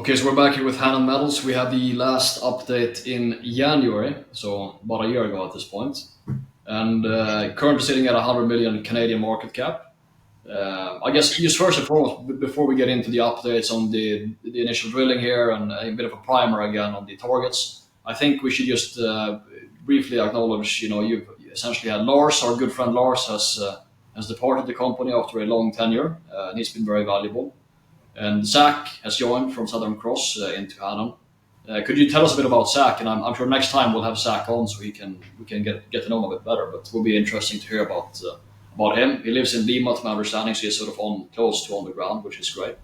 Okay, so we're back here with Hannan Metals. We had the last update in January, so about a year ago at this point, and currently sitting at 100 million Canadian market cap. I guess just first and foremost, before we get into the updates on the initial drilling here and a bit of a primer again on the targets, I think we should just briefly acknowledge, you've essentially had Lars, our good friend Lars, has departed the company after a long tenure, and he's been very valuable. And Zach has joined from Southern Cross into Hannan. Could you tell us a bit about Zach? And I'm sure next time we'll have Zach on so we can get to know him a bit better. But it will be interesting to hear about him. He lives in Lima, to my understanding, so he's sort of close to on the ground, which is great.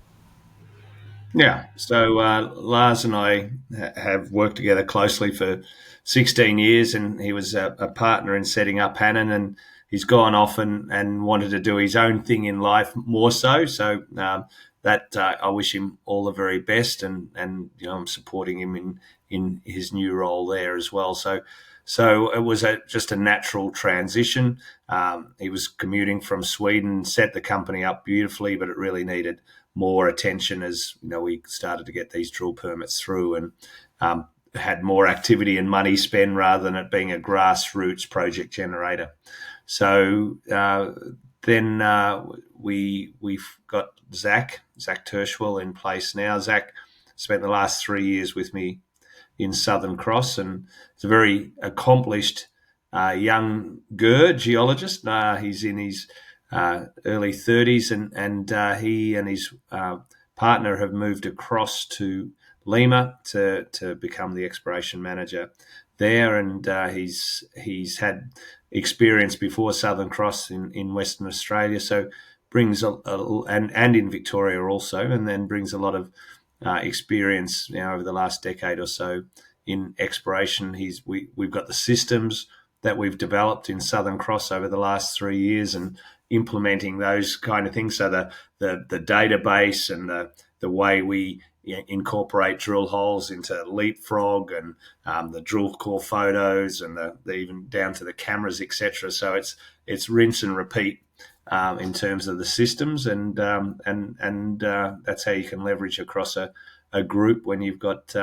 Yeah, so Lars and I have worked together closely for 16 years, and he was a partner in setting up Hannan, and he's gone off and wanted to do his own thing in life more so. So that I wish him all the very best, and I'm supporting him in his new role there as well. So it was just a natural transition. He was commuting from Sweden, set the company up beautifully, but it really needed more attention as we started to get these drill permits through and had more activity and money spent rather than it being a grassroots project generator. So then we've got Zach Tershwell in place now. Zach spent the last 3 years with me in Southern Cross, and he's a very accomplished young geologist. He's in his early 30s, and he and his partner have moved across to Lima to become the exploration manager there, and he's had experience before Southern Cross in Western Australia, so brings and in Victoria also, and then brings a lot of experience over the last decade or so in exploration. We've got the systems that we've developed in Southern Cross over the last 3 years and implementing those kind of things. So the database and the way we incorporate drill holes into Leapfrog and the drill core photos and the even down to the cameras, etc. So it's rinse and repeat in terms of the systems, and that's how you can leverage across a group when you've got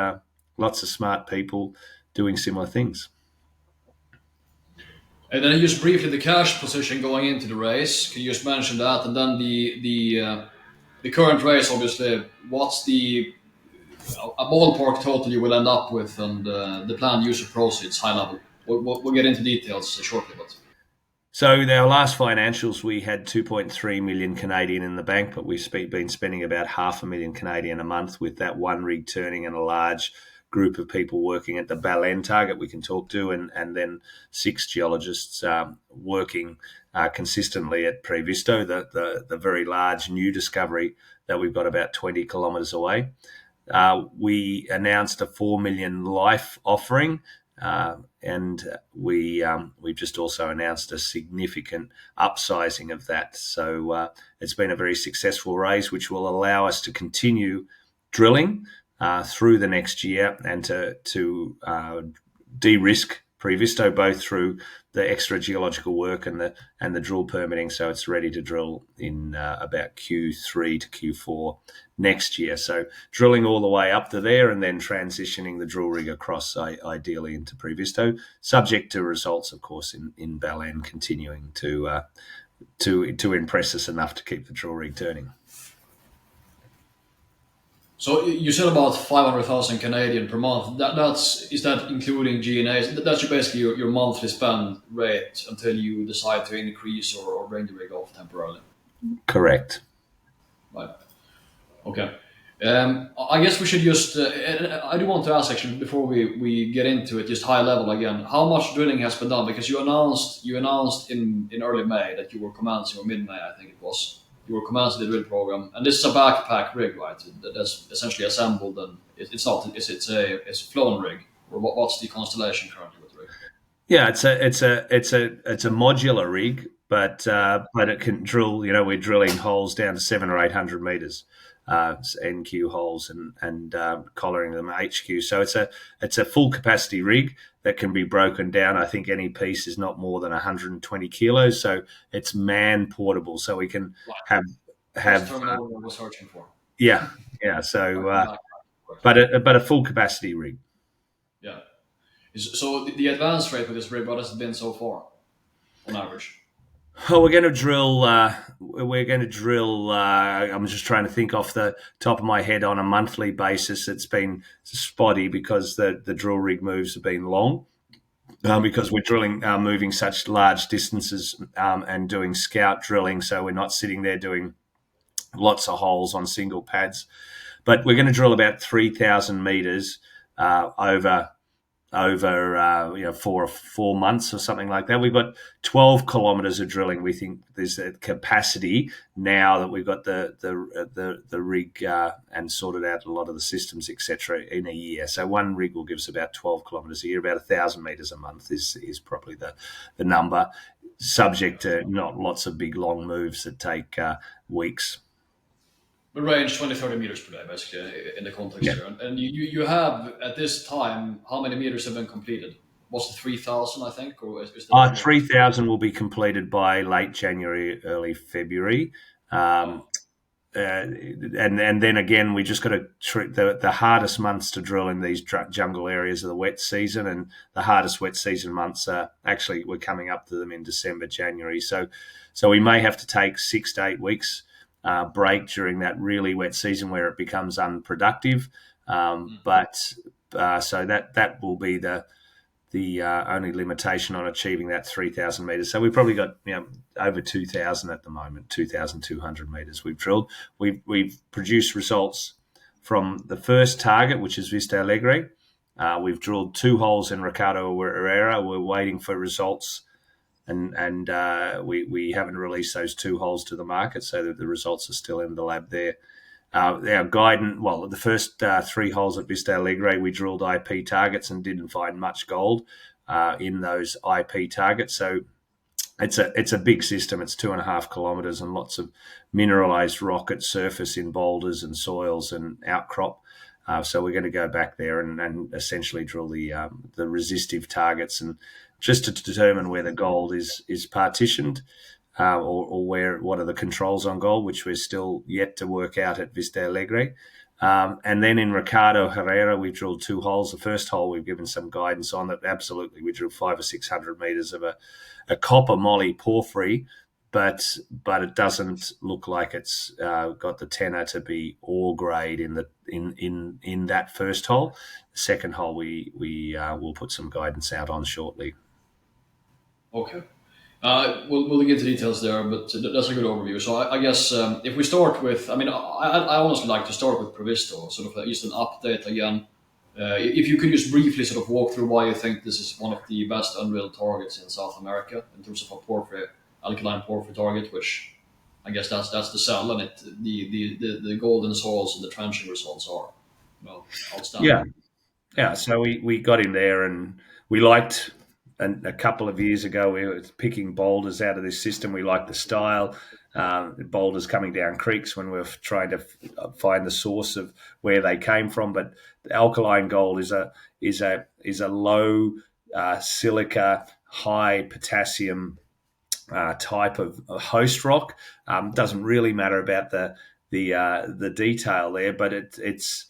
lots of smart people doing similar things. And then just briefly the cash position going into the race. Can you just mention that? And then the current race, obviously, what's a ballpark total you will end up with, and the planned use of proceeds, high level. We'll get into details shortly, but. So our last financials, we had 2.3 million Canadian in the bank, but we've been spending about 500,000 Canadian a month with that one rig turning and a large group of people working at the Belen target we can talk to, and then 6 geologists working consistently at Previsto, the very large new discovery that we've got about 20 kilometres away. We announced a 4 million life offering, and we've just also announced a significant upsizing of that. So it's been a very successful raise, which will allow us to continue drilling through the next year and to de-risk Previsto, both through the extra geological work and the drill permitting. So it's ready to drill in about Q3 to Q4 next year. So drilling all the way up to there and then transitioning the drill rig across ideally into Previsto, subject to results, of course, in Belen continuing to impress us enough to keep the drill rig turning. So you said about 500,000 Canadian per month. Is that including G&A? That's basically your monthly spend rate until you decide to increase or bring the rig off temporarily. Correct. Right. Okay. I guess we should just. I do want to ask actually before we get into it, just high level again. How much drilling has been done? Because you announced in early May that you were commencing, or mid May, I think it was. You were commencing the drill program, and this is a backpack rig, right? That's essentially assembled, and it's not. It's a flown rig, or what's the constellation currently with the rig? Yeah, it's a modular rig, but it can drill. We're drilling holes down to 700 or 800 meters, NQ holes, and collaring them HQ. So it's a full capacity rig that can be broken down. I think any piece is not more than 120 kilos, so it's man portable. So we can have. That's the terminology I was searching for. Yeah. So but a full capacity rig. Yeah. So the advance rate with this rig, what has it been so far, on average? Oh, we're going to drill. I'm just trying to think off the top of my head on a monthly basis. It's been spotty because the drill rig moves have been long. Because we're moving such large distances and doing scout drilling, so we're not sitting there doing lots of holes on single pads. But we're going to drill about 3,000 meters over 4 months or something like that. We've got 12 kilometers of drilling. We think there's a capacity now that we've got the rig and sorted out a lot of the systems, etc., in a year. So one rig will give us about 12 kilometers a year. About 1,000 meters a month is probably the number, subject to not lots of big long moves that take weeks. The range 20, 30 meters per day, basically, in the context here. And you have, at this time, how many meters have been completed? Was it 3,000, I think? Or is there 3,000 will be completed by late January, early February. And then again, we just got to treat the hardest months to drill in these jungle areas of the wet season, and the hardest wet season months are actually, we're coming up to them in December, January. So we may have to take 6 to 8 weeks break during that really wet season where it becomes unproductive. But so that will be the only limitation on achieving that 3,000 meters. So we've probably got over 2,000 at the moment, 2,200 meters we've drilled. We've produced results from the first target, which is Vista Alegre. We've drilled 2 holes in Ricardo Herrera. We're waiting for results, and we haven't released those 2 holes to the market, so that the results are still in the lab there. Our guidance, the first 3 holes at Vista Alegre, we drilled IP targets and didn't find much gold in those IP targets. So it's a big system. It's 2.5 kilometres and lots of mineralised rock at surface in boulders and soils and outcrop. So we're going to go back there and essentially drill the resistive targets, and just to determine where the gold is partitioned. Or what are the controls on gold, which we're still yet to work out at Vista Alegre. And then in Ricardo Herrera, we've drilled 2 holes. The first hole we've given some guidance on that. Absolutely, we drilled 500 or 600 meters of a copper moly porphyry, but it doesn't look like it's got the tenor to be ore grade in that first hole. The second hole we will put some guidance out on shortly. Okay. We'll get into details there, but that's a good overview. So I guess if we start with, I honestly like to start with Previsto, sort of just an update again. If you could just briefly sort of walk through why you think this is one of the best undrilled targets in South America in terms of a porphyry, alkaline porphyry target, which I guess that's the sell, and the golden soils and the trenching results are outstanding. Yeah. So we got in there and we liked. And a couple of years ago, we were picking boulders out of this system. We liked the style, boulders coming down creeks when we were trying to find the source of where they came from. But the alkaline gold is a low silica, high potassium type of host rock. Doesn't really matter about the detail there, but it's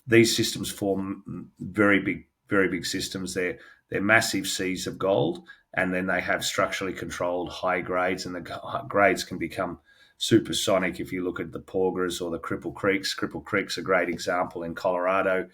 these systems form very big systems. They're massive seas of gold, and then they have structurally controlled high grades, and the grades can become supersonic if you look at the Porgers or the Cripple Creeks. Cripple Creek's a great example in Colorado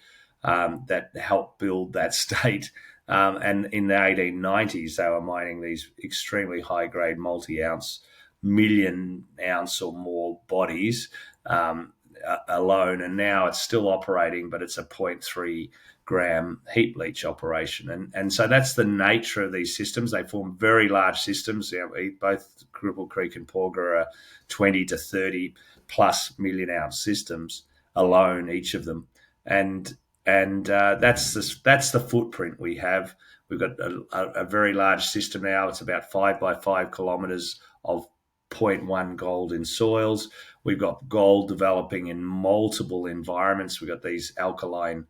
that helped build that state. And in the 1890s, they were mining these extremely high-grade multi-ounce, million-ounce or more bodies alone, and now it's still operating, but it's a 0.3 gram heap leach operation, and so that's the nature of these systems. They form very large systems. Both Cripple Creek and Porger are 20 to 30 plus million ounce systems alone, each of them, and that's the footprint we have. We've got a very large system now. It's about 5 by 5 kilometers of 0.1 gold in soils. We've got gold developing in multiple environments. We've got these alkaline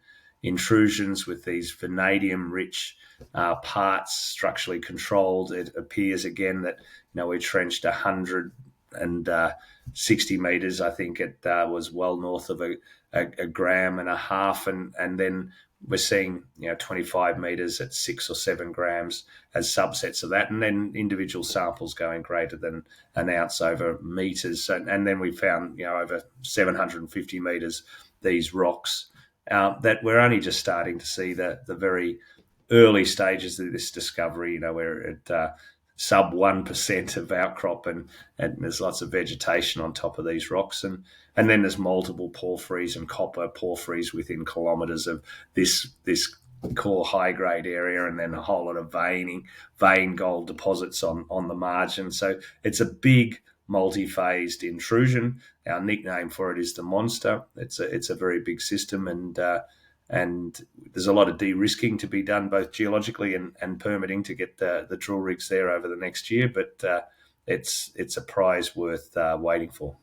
intrusions with these vanadium-rich parts structurally controlled. It appears again that we trenched 100 and 60 meters. I think it was well north of a gram and a half, and then we're seeing 25 meters at 6 or 7 grams as subsets of that, and then individual samples going greater than an ounce over meters, and then we found over 750 meters these rocks that we're only just starting to see the very early stages of this discovery. We're at sub 1% of outcrop, and there's lots of vegetation on top of these rocks, and then there's multiple porphyries and copper porphyries within kilometres of this core high grade area, and then a whole lot of vein gold deposits on the margin. So it's a big multi-phased intrusion. Our nickname for it is the Monster. It's a very big system, and there's a lot of de-risking to be done, both geologically and permitting, to get the drill rigs there over the next year. But it's a prize worth waiting for.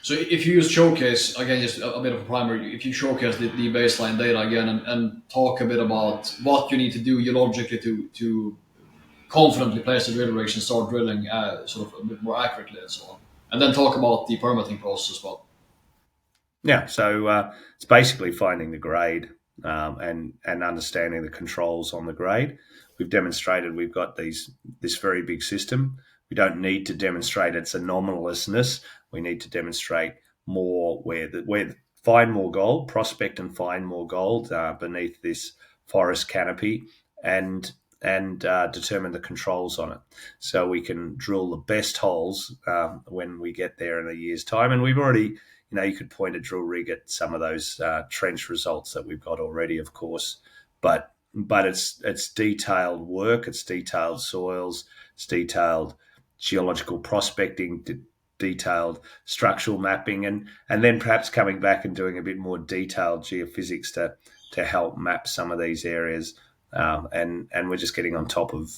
So if you just showcase, again, just a bit of a primer, if you showcase the baseline data again and talk a bit about what you need to do geologically to confidently place the drill rigs and start drilling sort of a bit more accurately and so on. And then talk about the permitting process as well. Yeah, so it's basically finding the grade and understanding the controls on the grade. We've demonstrated we've got this very big system. We don't need to demonstrate its anomalousness. We need to demonstrate more where find more gold, prospect and find more gold beneath this forest canopy, and determine the controls on it, so we can drill the best holes when we get there in a year's time. And we've already, you could point a drill rig at some of those trench results that we've got already, of course, but it's detailed work, it's detailed soils, it's detailed geological prospecting, detailed structural mapping, and then perhaps coming back and doing a bit more detailed geophysics to help map some of these areas. And we're just getting on top of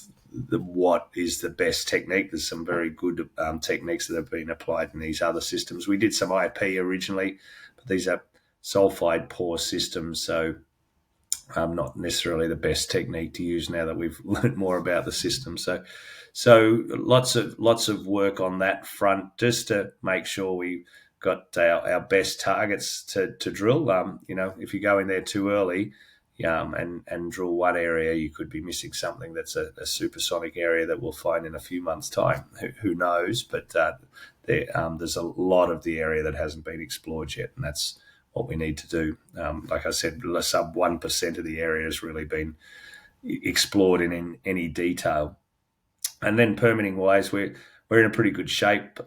what is the best technique. There's some very good techniques that have been applied in these other systems. We did some IP originally, but these are sulfide pore systems, so not necessarily the best technique to use now that we've learned more about the system. So lots of work on that front, just to make sure we got our best targets to drill. If you go in there too early, and drill one area, you could be missing something that's a supersonic area that we'll find in a few months' time. Who knows? But there's a lot of the area that hasn't been explored yet, and that's what we need to do. Like I said, sub 1% of the area has really been explored in any detail. And then permitting-wise, we're in a pretty good shape.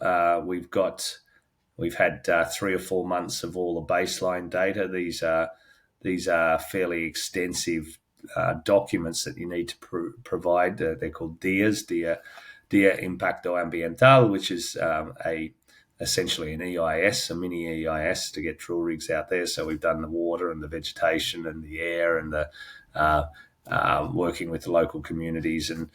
We've had 3 or 4 months of all the baseline data. These are fairly extensive documents that you need to provide. They're called DIAs, Dia Impacto Ambiental, which is essentially an EIS, a mini EIS, to get drill rigs out there. So we've done the water and the vegetation and the air and the working with the local communities and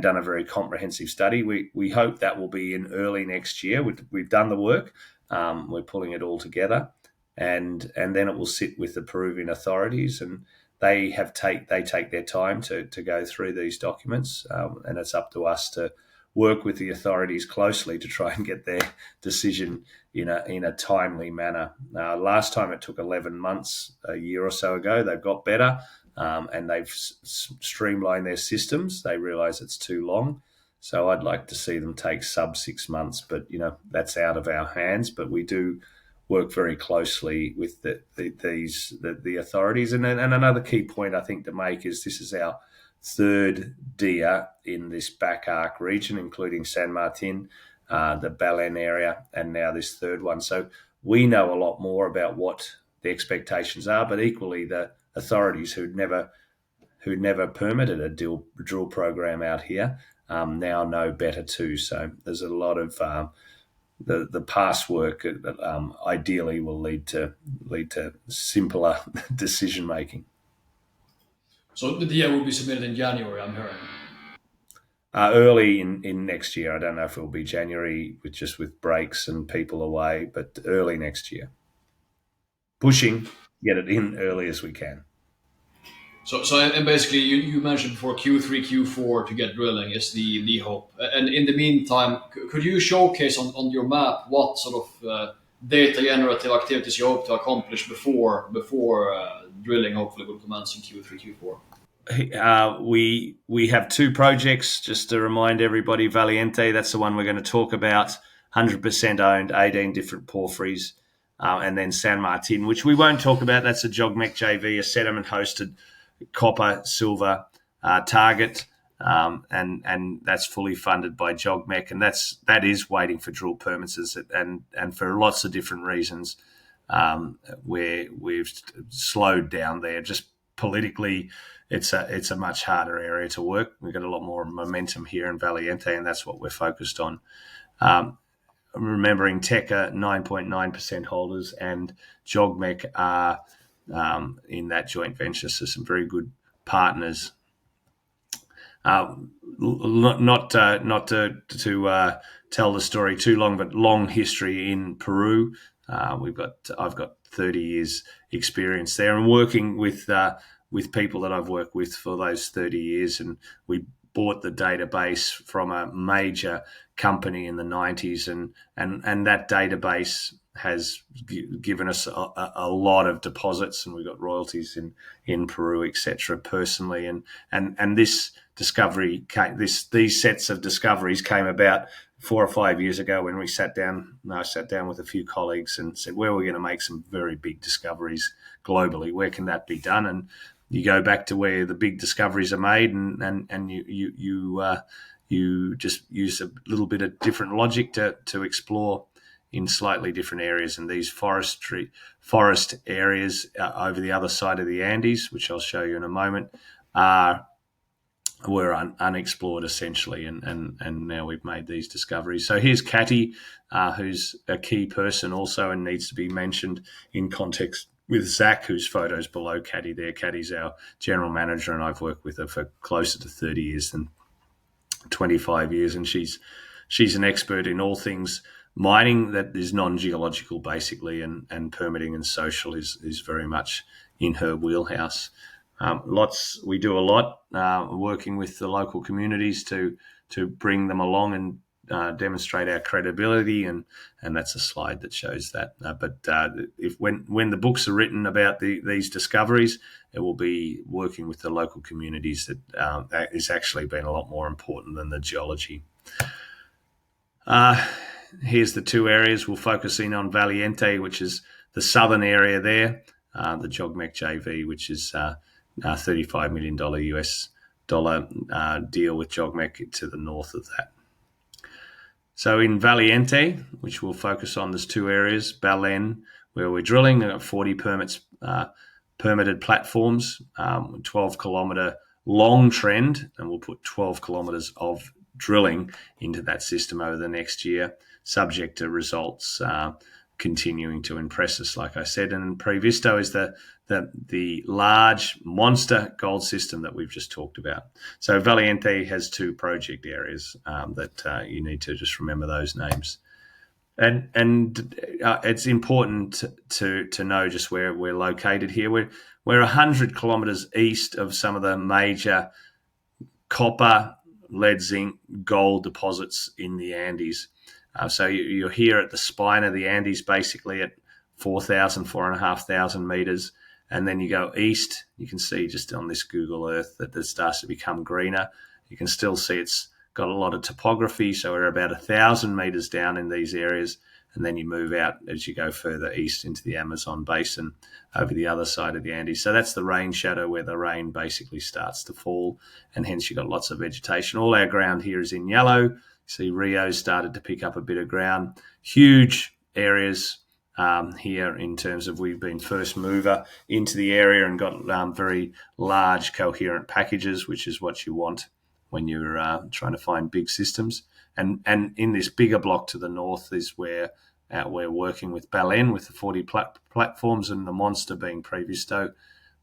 done a very comprehensive study. We hope that will be in early next year. We've done the work. We're pulling it all together. And then it will sit with the Peruvian authorities, and they take their time to go through these documents, and it's up to us to work with the authorities closely to try and get their decision in a timely manner. Last time it took 11 months, a year or so ago. They've got better, and they've streamlined their systems. They realise it's too long. So I'd like to see them take sub 6 months, but that's out of our hands. But we do work very closely with the authorities. And another key point I think to make is this is our third DIA in this back arc region, including San Martin, the Belen area, and now this third one. So we know a lot more about what the expectations are, but equally the authorities who never permitted a drill program out here now know better too. So there's a lot of the past work ideally will lead to simpler decision making. So the DIA will be submitted in January, I'm hearing. Early in next year. I don't know if it will be January with breaks and people away, but early next year. Pushing, get it in early as we can. And basically, you mentioned before Q3, Q4 to get drilling is the hope. And in the meantime, could you showcase on your map what sort of data generative activities you hope to accomplish before drilling hopefully will commence in Q3, Q4? We have two projects. Just to remind everybody, Valiente, that's the one we're going to talk about. 100% owned, 18 different porphyries, and then San Martin, which we won't talk about. That's a JOGMEC JV, a sediment-hosted copper silver target, and that's fully funded by JOGMEC, and that is waiting for drill permits, and for lots of different reasons, where we've slowed down there. Just politically, it's a much harder area to work. We've got a lot more momentum here in Valiente, and that's what we're focused on. Remembering Teca 9.9% holders and JOGMEC are in that joint venture, so some very good partners. Not to tell the story too long, but long history in Peru. I've got 30 years experience there, and working with people that I've worked with for those 30 years, and we bought the database from a major company in the 90s, and that database has given us a lot of deposits, and we've got royalties in Peru, etc. personally, and this discovery these sets of discoveries came about 4 or 5 years ago when I sat down with a few colleagues and said, where are we going to make some very big discoveries globally? Where can that be done? And you go back to where the big discoveries are made, and you just use a little bit of different logic to explore in slightly different areas. And these forest areas over the other side of the Andes, which I'll show you in a moment, were unexplored essentially, and now we've made these discoveries. So here's Catty, who's a key person also and needs to be mentioned in context with Zach, whose photo's below Catty there. Catty's our general manager, and I've worked with her for closer to 30 years than 25 years, and she's an expert in all things mining that is non-geological basically, and permitting and social is very much in her wheelhouse. We do a lot working with the local communities to bring them along and demonstrate our credibility, and that's a slide that shows that. But when the books are written about these discoveries, it will be working with the local communities that is actually been a lot more important than the geology. Here's the two areas. We'll focus in on Valiente, which is the southern area there, the JOGMEC JV, which is $35 million US dollar deal with JOGMEC to the north of that. So in Valiente, which we'll focus on, there's two areas. Belen, where we're drilling, 40 permitted platforms, 12-kilometre long trend, and we'll put 12 kilometres of drilling into that system over the next year, subject to results continuing to impress us, like I said. And Previsto is the large monster gold system that we've just talked about. So Valiente has two project areas that you need to just remember those names. And it's important to know just where we're located here. We're 100 kilometres east of some of the major copper, lead, zinc, gold deposits in the Andes. So you're here at the spine of the Andes, basically at 4,500 meters. And then you go east, you can see just on this Google Earth that it starts to become greener. You can still see it's got a lot of topography. So we're about 1,000 meters down in these areas. And then you move out as you go further east into the Amazon basin over the other side of the Andes. So that's the rain shadow, where the rain basically starts to fall, and hence you've got lots of vegetation. All our ground here is in yellow. See, Rio's started to pick up a bit of ground. Huge areas here in terms of we've been first mover into the area and got very large coherent packages, which is what you want when you're trying to find big systems. And in this bigger block to the north is where we're working with Belen with the 40 platforms, and the monster being Previsto.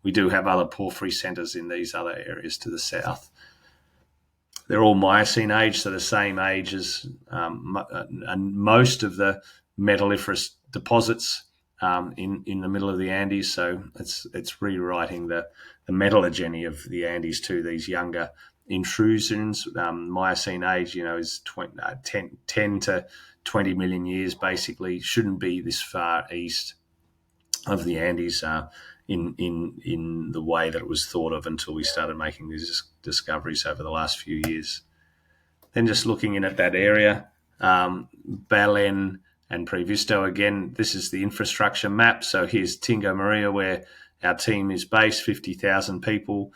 We do have other porphyry centres in these other areas to the south. They're all Miocene age, so the same age as and most of the metalliferous deposits in the middle of the Andes. So it's rewriting the metallurgy of the Andes to these younger intrusions. Miocene age, is 10 to 20 million years, basically. Shouldn't be this far east of the Andes in the way that it was thought of until we started making these discoveries over the last few years. Then just looking in at that area, Belen and Previsto, again, this is the infrastructure map. So here's Tingo Maria, where our team is based, 50,000 people.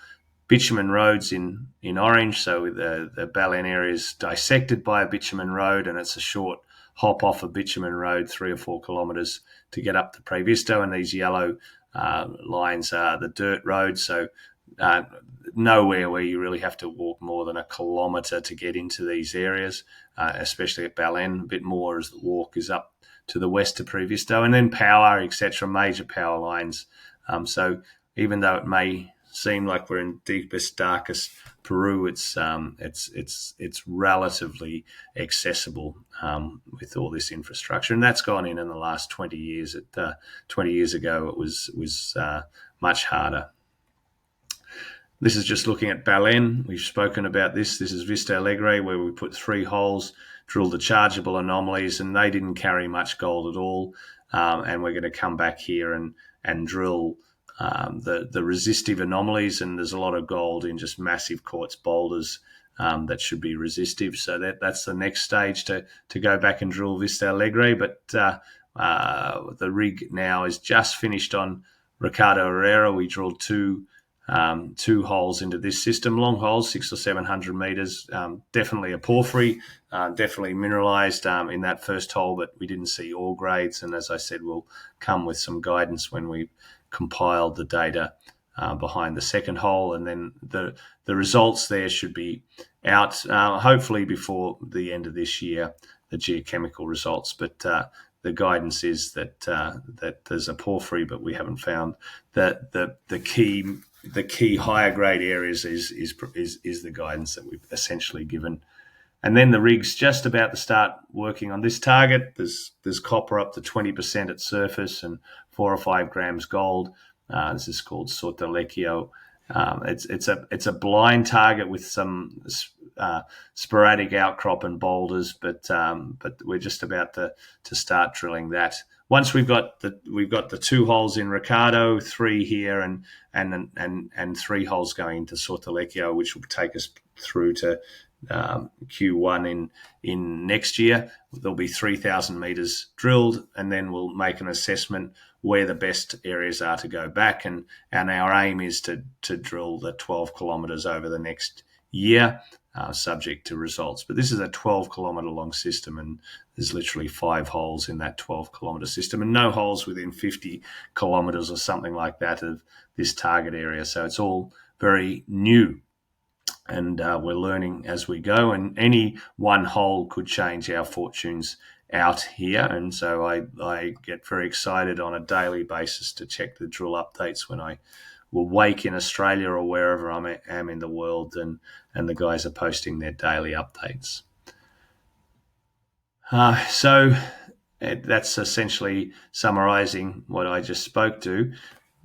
Bitumen roads in orange, so the Belen area is dissected by a bitumen road, and it's a short hop off a bitumen road, 3 or 4 kilometres to get up to Previsto, and these yellow lines are the dirt roads, so nowhere where you really have to walk more than a kilometre to get into these areas, especially at Belen. A bit more as the walk is up to the west of Previsto, and then power, etc., major power lines. So even though it may seem like we're in deepest, darkest Peru, it's relatively accessible with all this infrastructure, and that's gone in the last 20 years. 20 years ago, it was much harder. This is just looking at Belen. We've spoken about this. This is Vista Alegre, where we put 3 holes, drilled the chargeable anomalies, and they didn't carry much gold at all. And we're going to come back here and drill the resistive anomalies, and there's a lot of gold in just massive quartz boulders that should be resistive. So that's the next stage to go back and drill Vista Alegre. But the rig now is just finished on Ricardo Herrera. We drilled two holes into this system, long holes, 600 or 700 meters. Definitely a porphyry, definitely mineralized in that first hole, but we didn't see ore grades. And as I said, we'll come with some guidance when we compiled the data behind the second hole, and then the results there should be out hopefully before the end of this year, the geochemical results. But the guidance is that there's a porphyry, but we haven't found that the key higher grade areas is the guidance that we've essentially given. And then the rig's just about to start working on this target. There's copper up to 20% at surface and 4 or 5 grams gold. This is called Sortilegio. It's a blind target with some sporadic outcrop and boulders, but we're just about to start drilling that. Once we've got the 2 holes in Ricardo, 3 here, and 3 holes going into Sortilegio, which will take us through to Q1 in next year. There'll be 3,000 meters drilled, and then we'll make an assessment where the best areas are to go back. And our aim is to drill the 12 kilometers over the next year, subject to results. But this is a 12 kilometer long system, and there's literally 5 holes in that 12 kilometer system, and no holes within 50 kilometers or something like that of this target area. So it's all very new, and we're learning as we go, and any one hole could change our fortunes out here. And so I get very excited on a daily basis to check the drill updates when I will wake in Australia or wherever I am in the world, and the guys are posting their daily updates. So that's essentially summarizing what I just spoke to.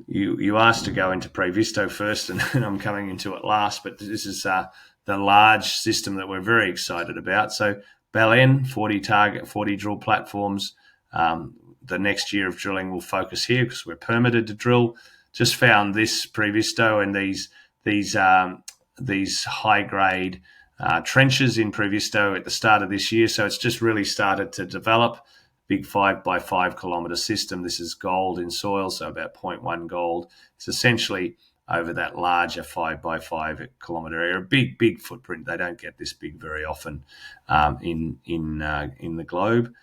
You asked to go into Previsto first, and I'm coming into it last, but this is the large system that we're very excited about. So Belen, 40 drill platforms. The next year of drilling will focus here because we're permitted to drill. Just found this Previsto and these high grade trenches in Previsto at the start of this year. So it's just really started to develop. Big 5 by 5 kilometer system. This is gold in soil, so about 0.1 gold. It's essentially over that larger 5 by 5 kilometer area. Big footprint. They don't get this big very often in the globe.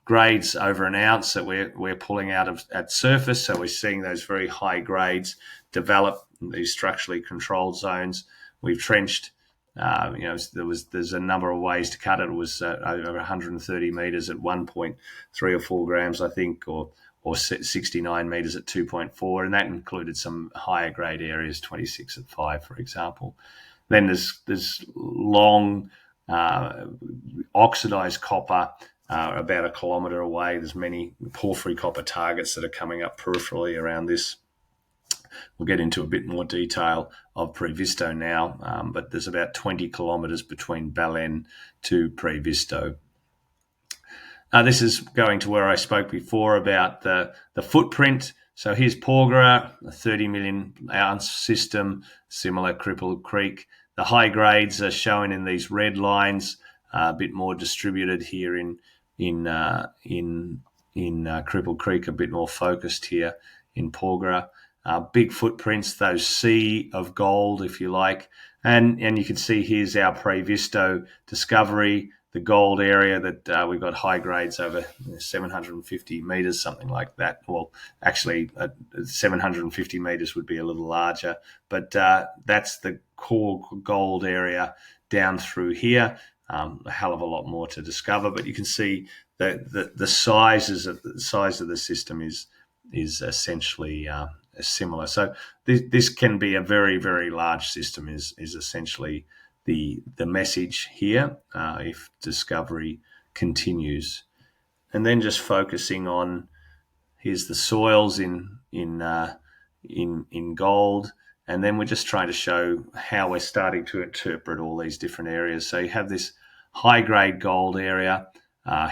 Grades over an ounce that we're pulling out at surface. So we're seeing those very high grades develop in these structurally controlled zones. We've trenched. There's a number of ways to cut it. It was over 130 meters at 1.3 or 4 grams, I think, or 69 meters at 2.4, and that included some higher grade areas, 26 at 5, for example. Then there's long oxidized copper about a kilometer away. There's many porphyry copper targets that are coming up peripherally around this. we'll get into a bit more detail of Previsto now, but there's about 20 kilometres between Belen to Previsto. This is going to where I spoke before about the footprint. So here's Porgera, a 30 million ounce system, similar Cripple Creek. The high grades are shown in these red lines, a bit more distributed here in Cripple Creek, a bit more focused here in Porgera. Big footprints, those sea of gold, if you like. And you can see here's our Previsto discovery, the gold area that we've got high grades over 750 metres, something like that. Well, actually, 750 metres would be a little larger, but that's the core gold area down through here. A hell of a lot more to discover, but you can see that the size of the system is essentially similar. So this can be a very, very large system. Is essentially the message here if discovery continues. And then just focusing on, here's the soils in gold, and then we're just trying to show how we're starting to interpret all these different areas. So you have this high grade gold area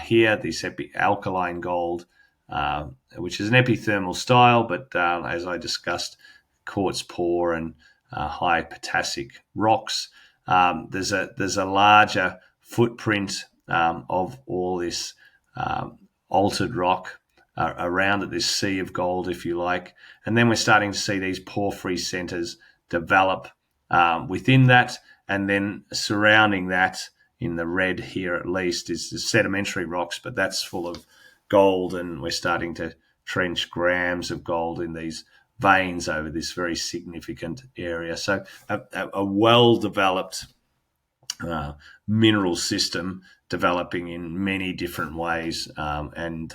here, this alkaline gold, which is an epithermal style, but as I discussed, quartz poor and high potassic rocks. There's a larger footprint of all this altered rock around it, this sea of gold, if you like. And then we're starting to see these porphyry centres develop within that, and then surrounding that, in the red here at least, is the sedimentary rocks, but that's full of gold, and we're starting to trench grams of gold in these veins over this very significant area. So a well-developed mineral system developing in many different ways, and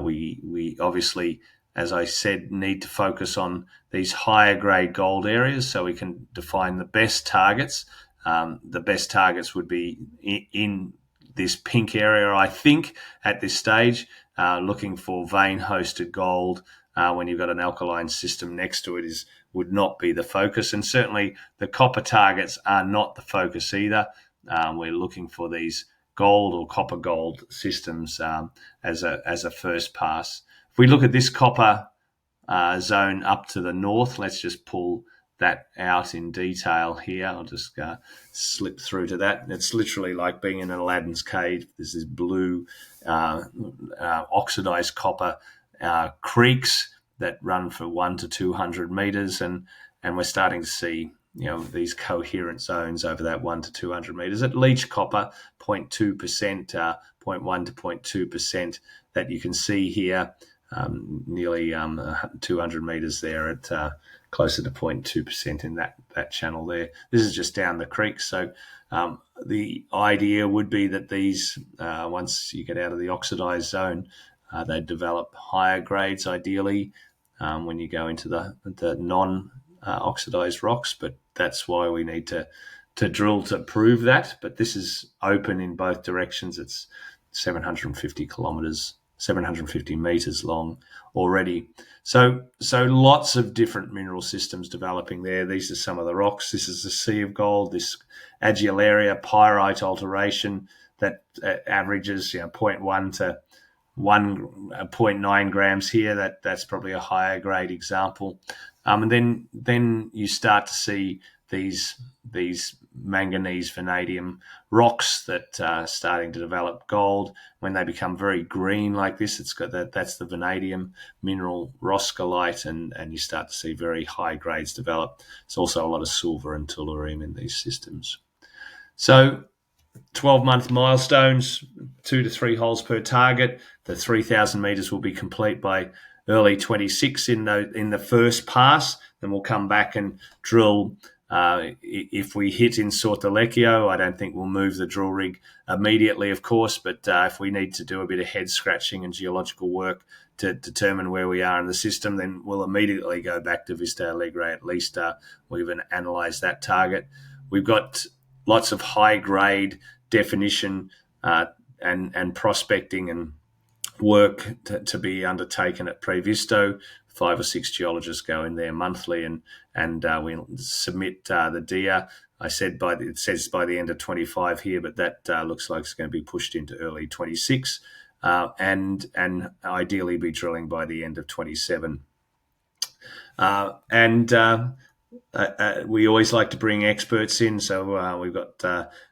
we obviously, as I said, need to focus on these higher grade gold areas so we can define the best targets. The best targets would be in this pink area, I think, at this stage, looking for vein-hosted gold when you've got an alkaline system next to it would not be the focus. And certainly the copper targets are not the focus either. We're looking for these gold or copper gold systems as a first pass. If we look at this copper zone up to the north, let's just pull that out in detail here. I'll just slip through to that. It's literally like being in an Aladdin's cave. There's this blue oxidized copper creeks that run for 100 to 200 meters, and we're starting to see these coherent zones over that 100 to 200 meters at leach copper 0.2%, 0.1 to 0.2% that you can see here, nearly 200 meters there at closer to 0.2% in that channel there. This is just down the creek. So the idea would be that these, once you get out of the oxidized zone, they develop higher grades ideally when you go into the non-oxidized rocks, but that's why we need to drill to prove that. But this is open in both directions. It's 750 kilometers, 750 meters long already. So lots of different mineral systems developing there. These are some of the rocks. This is the sea of gold, this agilaria pyrite alteration that averages 0.1 to 1.9 grams here. That's probably a higher grade example. And then you start to see these manganese vanadium rocks that are starting to develop gold. When they become very green like this, that's the vanadium mineral roscolite, and you start to see very high grades develop. There's also a lot of silver and tellurium in these systems. So 12-month milestones, 2 to 3 holes per target. The 3,000 meters will be complete by early 26 in the first pass. Then we'll come back and drill. If we hit in Sortilegio, I don't think we'll move the drill rig immediately, of course, but if we need to do a bit of head scratching and geological work to determine where we are in the system, then we'll immediately go back to Vista Alegre. At least we've analysed that target. We've got lots of high-grade definition and prospecting and work to be undertaken at Previsto 5 or 6 geologists go in there monthly, and we submit the DIA. It says by the end of 25 here, but that looks like it's going to be pushed into early 26, and ideally be drilling by the end of 27. We always like to bring experts in, so we've got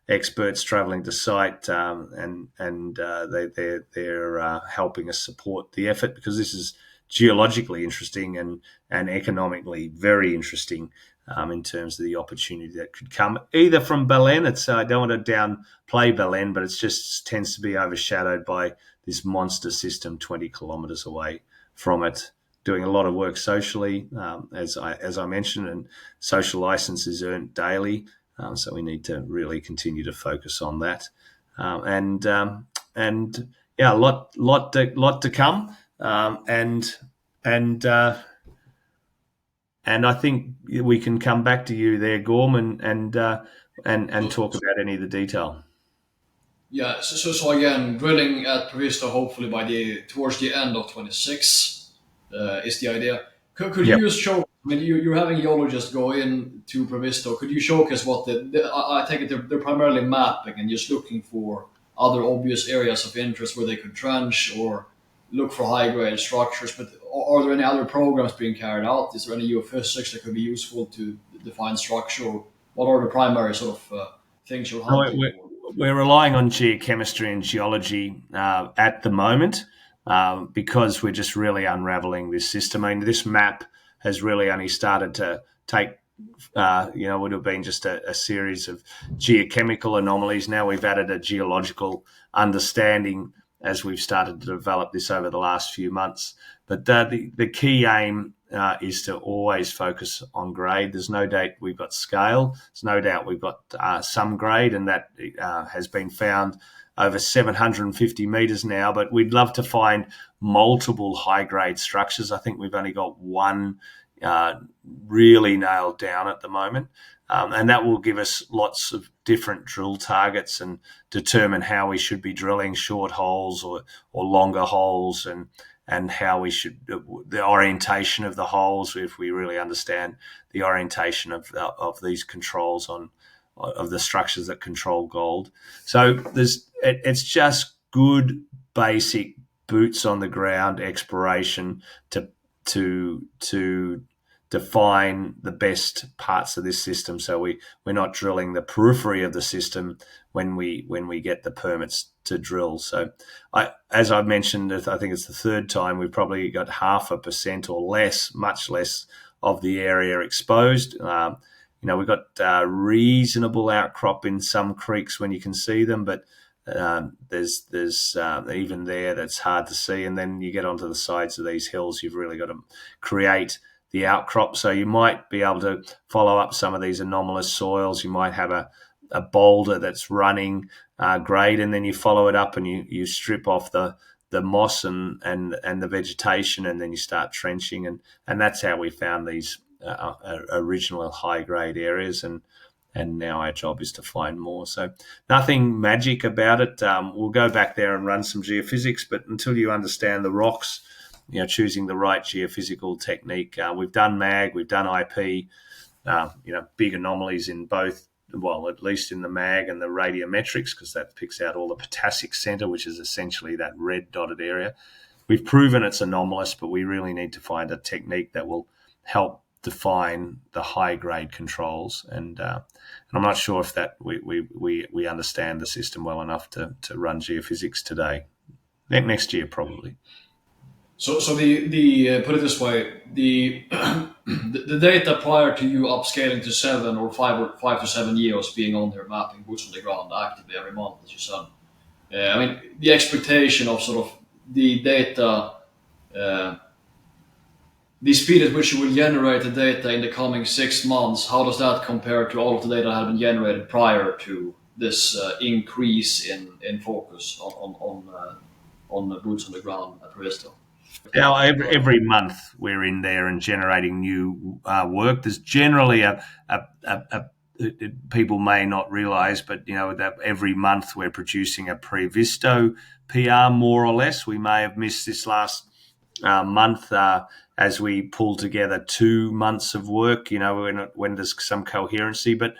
experts travelling to site, and they're helping us support the effort, because this is geologically interesting and economically very interesting, in terms of the opportunity that could come either from Belen. I don't want to downplay Belen, but it just tends to be overshadowed by this monster system 20 kilometres away from it, doing a lot of work socially, as I mentioned, and social license is earned daily. So we need to really continue to focus on that, and yeah, a lot to come, and I think we can come back to you there, Gorm, and talk about any of the detail. Yeah. So again, drilling at Previsto hopefully towards the end of 26. Is the idea. Could you just show? I mean, you're having geologists go in to Previsto. Could you showcase what I take it they're primarily mapping and just looking for other obvious areas of interest where they could trench or look for high grade structures. But are there any other programs being carried out? Is there any geophysics that could be useful to define structure? What are the primary sort of things you're hunting for? We're relying on geochemistry and geology at the moment. Because we're just really unraveling this system. I mean, this map has really only started to take, would have been just a series of geochemical anomalies. Now we've added a geological understanding as we've started to develop this over the last few months. But the key aim is to always focus on grade. There's no doubt we've got scale. There's no doubt we've got some grade, and that has been found over 750 metres now, but we'd love to find multiple high-grade structures. I think we've only got one really nailed down at the moment, and that will give us lots of different drill targets and determine how we should be drilling short holes or longer holes, and how we should, the orientation of the holes, if we really understand the orientation of these controls of the structures that control gold. So it's just good basic boots on the ground exploration to define the best parts of this system. So we're not drilling the periphery of the system when we get the permits to drill. So as I've mentioned, I think it's the third time, we've probably got 0.5% or less, much less of the area exposed. We've got reasonable outcrop in some creeks when you can see them, but there's even there that's hard to see. And then you get onto the sides of these hills, you've really got to create the outcrop. So you might be able to follow up some of these anomalous soils. You might have a boulder that's running grade, and then you follow it up and you strip off the moss and the vegetation, and then you start trenching. And that's how we found these original high-grade areas, and now our job is to find more. So nothing magic about it. We'll go back there and run some geophysics, but until you understand the rocks, choosing the right geophysical technique. We've done MAG, we've done IP, big anomalies in both, well, at least in the MAG and the radiometrics, because that picks out all the potassic center, which is essentially that red dotted area. We've proven it's anomalous, but we really need to find a technique that will help define the high grade controls, and I'm not sure if that we understand the system well enough to run geophysics today. Next year probably. So the put it this way, the the data prior to you upscaling to 7 or 5 to 7 years being on there mapping boots on the ground actively every month, as you said. I mean, the expectation of sort of the data. The speed at which you will generate the data in the coming 6 months, how does that compare to all of the data that had been generated prior to this increase in focus on the boots on the ground at Previsto? Now, every month we're in there and generating new work. There's generally a people may not realise, but that every month we're producing a Previsto PR more or less. We may have missed this last month as we pull together 2 months of work, when there's some coherency. But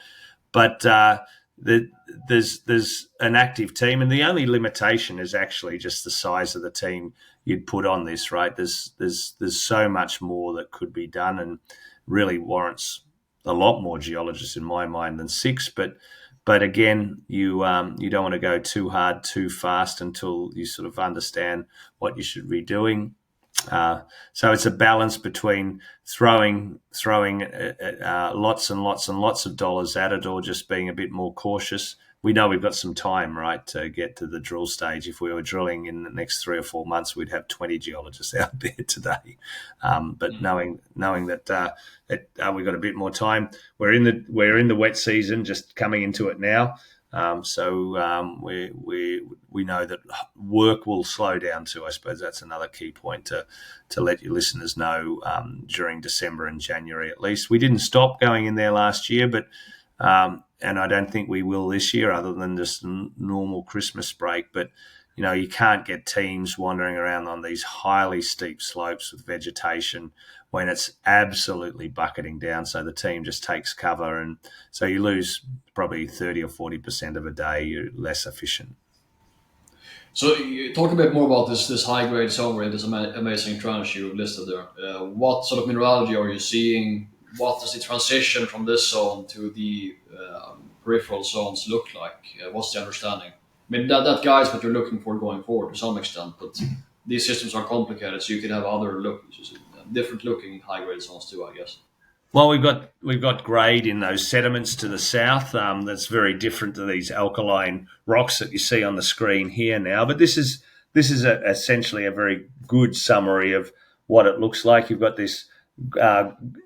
there's an active team, and the only limitation is actually just the size of the team you'd put on this, right? There's so much more that could be done, and really warrants a lot more geologists in my mind than 6. But again, you don't want to go too hard too fast until you sort of understand what you should be doing. So it's a balance between throwing lots and lots and lots of dollars at it, or just being a bit more cautious. We know we've got some time, right, to get to the drill stage. If we were drilling in the next 3 or 4 months, we'd have 20 geologists out there today. But knowing that we've got a bit more time, we're in the wet season, just coming into it now. So we know that work will slow down too. I suppose that's another key point to let your listeners know during December and January at least. We didn't stop going in there last year, but and I don't think we will this year, other than just normal Christmas break. But you can't get teams wandering around on these highly steep slopes with vegetation when it's absolutely bucketing down. So the team just takes cover, and so you lose probably 30 or 40% of a day. You're less efficient. So you talk a bit more about this high grade zone where this amazing trench you listed there. What sort of mineralogy are you seeing? What does the transition from this zone to the peripheral zones look like? What's the understanding? I mean, that guides what you're looking for going forward to some extent, but these systems are complicated, so you could have different looking high grade zones too, I guess. Well, we've got grade in those sediments to the south. That's very different to these alkaline rocks that you see on the screen here now. But this is essentially a very good summary of what it looks like. You've got this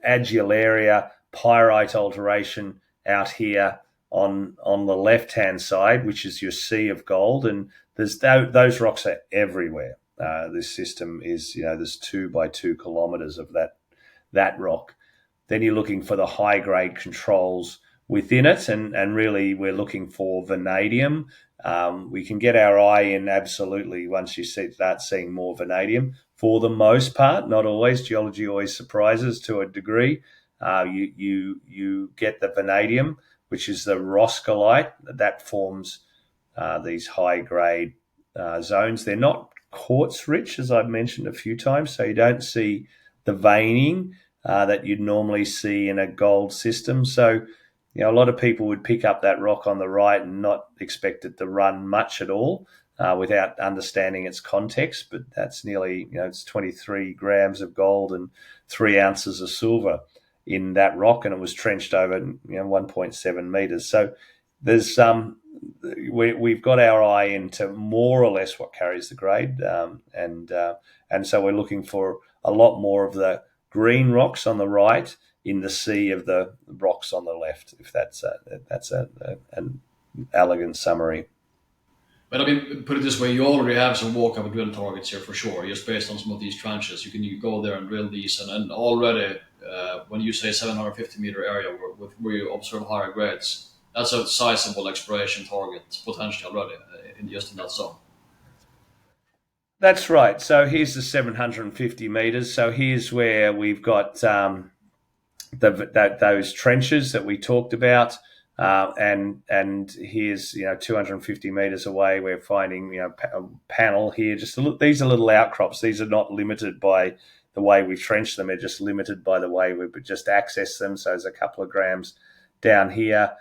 adularia pyrite alteration out here on the left hand side, which is your sea of gold, and those rocks are everywhere. This system is, there's 2 by 2 kilometers of that rock. Then you're looking for the high grade controls within it, and really we're looking for vanadium. We can get our eye in absolutely once you start seeing more vanadium. For the most part, not always. Geology always surprises to a degree. You get the vanadium, which is the roscolite that forms these high grade zones. They're not quartz rich, as I've mentioned a few times, so you don't see the veining that you'd normally see in a gold system. So, a lot of people would pick up that rock on the right and not expect it to run much at all without understanding its context. But that's nearly, it's 23 grams of gold and 3 ounces of silver in that rock, and it was trenched over 1.7 meters. So there's we've got our eye into more or less what carries the grade, and so we're looking for a lot more of the green rocks on the right in the sea of the rocks on the left. If that's an elegant summary. But I mean, put it this way: you already have some walk-up drill targets here for sure, just based on some of these trenches. You go there and drill these, and already when you say 750-meter area where you observe higher grades, that's a sizable exploration target potentially already in that zone. That's right. So here's the 750 meters. So here's where we've got those trenches that we talked about, and here's 250 meters away we're finding a panel here. These are little outcrops. These are not limited by the way we trench them. They're just limited by the way we just access them. So there's a couple of grams down here.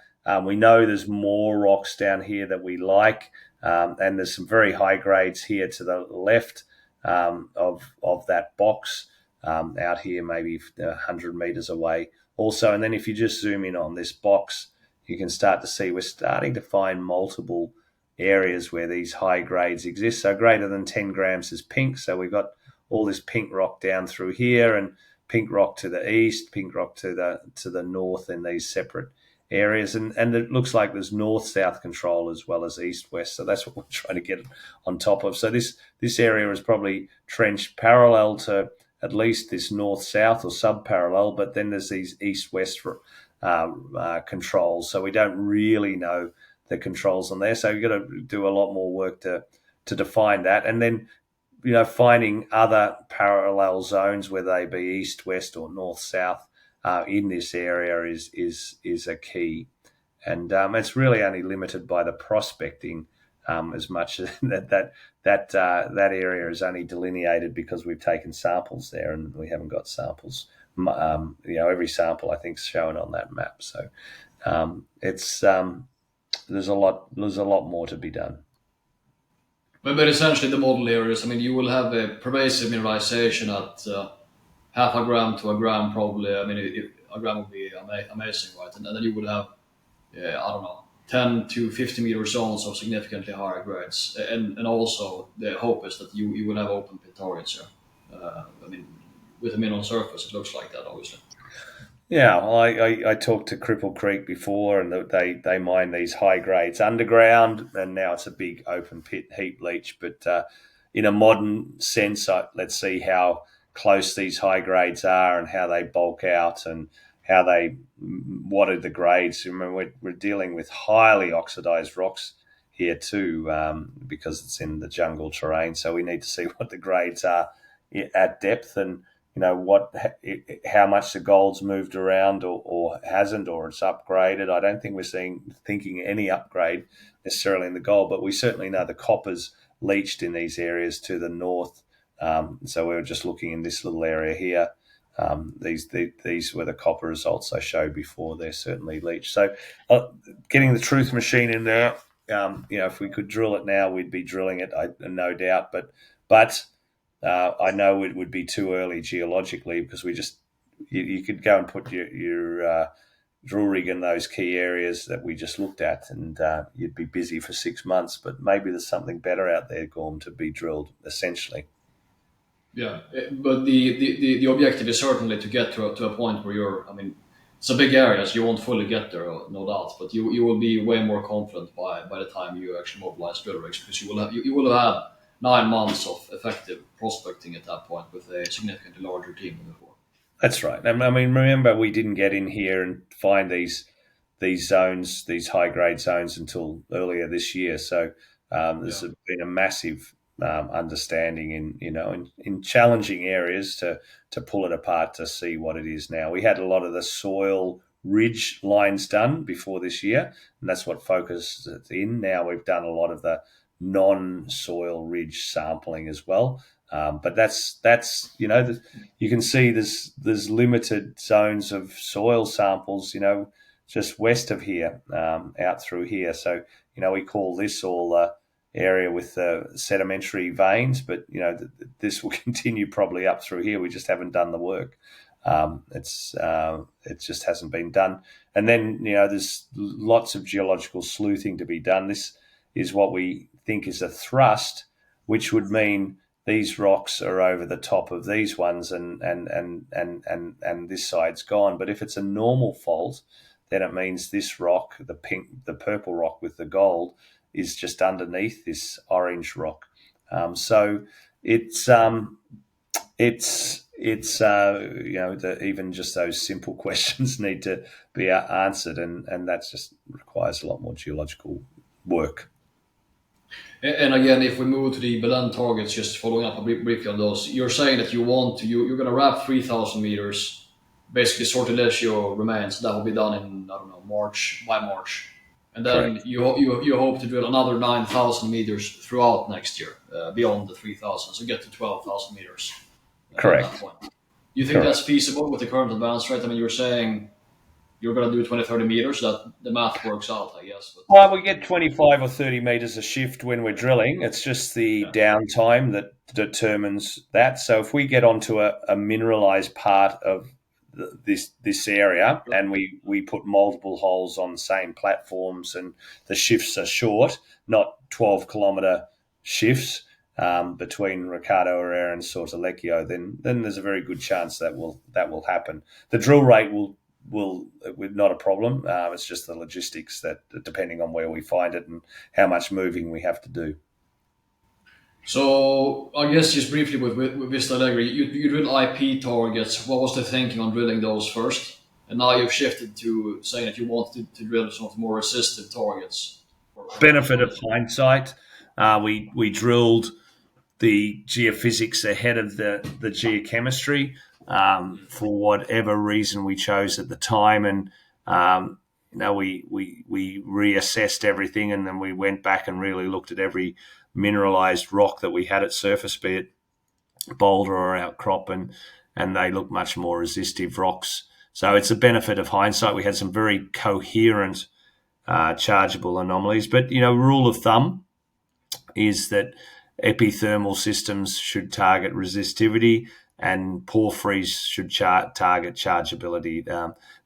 We know there's more rocks down here that we like, and there's some very high grades here to the left of that box out here, maybe 100 meters away also. And then if you just zoom in on this box, you can start to see we're starting to find multiple areas where these high grades exist. So greater than 10 grams is pink. So we've got all this pink rock down through here, and pink rock to the east, pink rock to the north in these separate areas, and it looks like there's north-south control as well as east-west. So that's what we're trying to get on top of. So this area is probably trenched parallel to at least this north-south or sub-parallel, but then there's these east-west controls. So we don't really know the controls on there. So you've got to do a lot more work to define that. And then finding other parallel zones, whether they be east, west, or north, south, in this area is a key, and it's really only limited by the prospecting, as much as that area is only delineated because we've taken samples there, and we haven't got samples. Every sample I think is shown on that map. So it's there's a lot more to be done. But essentially, the model areas, I mean, you will have a pervasive mineralization at half a gram to a gram, probably. I mean, a gram would be amazing, right? And then you would have, I don't know, 10 to 50 meter zones of significantly higher grades. And also, the hope is that you will have open pit targets here. I mean, with the mineral surface, it looks like that, obviously. Yeah, well, I talked to Cripple Creek before, and they mine these high grades underground, and now it's a big open pit heap leach. But in a modern sense, let's see how close these high grades are and how they bulk out and what are the grades. Remember, we're dealing with highly oxidized rocks here too, because it's in the jungle terrain. So we need to see what the grades are at depth, and how much the gold's moved around or hasn't, or it's upgraded. I don't think we're thinking any upgrade necessarily in the gold, but we certainly know the copper's leached in these areas to the north. So we were just looking in this little area here. These were the copper results I showed before. They're certainly leached. So getting the truth machine in there, if we could drill it now, we'd be drilling it, no doubt. But I know it would be too early geologically, because you could go and put your drill rig in those key areas that we just looked at, and you'd be busy for 6 months. But maybe there's something better out there, Gorm, to be drilled, essentially. Yeah, but the objective is certainly to get to a point where I mean, it's a big area, so you won't fully get there, no doubt, but you will be way more confident by the time you actually mobilize drill rigs, because you will have had 9 months of effective prospecting at that point with a significantly larger team than before. That's right. I mean, remember, we didn't get in here and find these zones, these high grade zones, until earlier this year. So there's been a massive understanding in challenging areas to pull it apart to see what it is now. We had a lot of the soil ridge lines done before this year, and that's what focused it in. Now we've done a lot of the non-soil ridge sampling as well. But that's you can see there's limited zones of soil samples, just west of here, out through here. So we call this all the area with the sedimentary veins, but this will continue probably up through here. We just haven't done the work. It just hasn't been done. And then there's lots of geological sleuthing to be done. This is what we think is a thrust, which would mean these rocks are over the top of these ones, and this side's gone. But if it's a normal fault, then it means this rock, the purple rock with the gold, is just underneath this orange rock. So it's even just those simple questions need to be answered, and that just requires a lot more geological work. And again, if we move to the Belen targets, just following up briefly on those, you're saying that you're going to wrap 3,000 meters, basically Sortilegio remains. That will be done in, I don't know, by March. And then you hope to drill another 9,000 meters throughout next year, beyond the 3,000, so get to 12,000 meters. Correct. At that point. You think that's feasible with the current advance rate? I mean, you're saying you're going to do 20, 30 meters. That the math works out, I guess. But. Well, we get 25 or 30 meters a shift when we're drilling. It's just the downtime that determines that. So if we get onto a mineralized part of this area, and we put multiple holes on the same platforms, and the shifts are short, not 12-kilometer shifts between Ricardo Herrera and Sortilegio, then there's a very good chance that will happen. The drill rate will not a problem. It's just the logistics that, depending on where we find it and how much moving we have to do. So I guess just briefly with Vista Alegre, you drill IP targets. What was the thinking on drilling those first? And now you've shifted to saying that you want to drill some of the more resistive targets. Benefit of hindsight. We drilled the geophysics ahead of the geochemistry for whatever reason we chose at the time, and we reassessed everything, and then we went back and really looked at every mineralized rock that we had at surface, be it boulder or outcrop, and they look much more resistive rocks. So it's a benefit of hindsight. We had some very coherent chargeable anomalies, but rule of thumb is that epithermal systems should target resistivity and porphyries should target chargeability.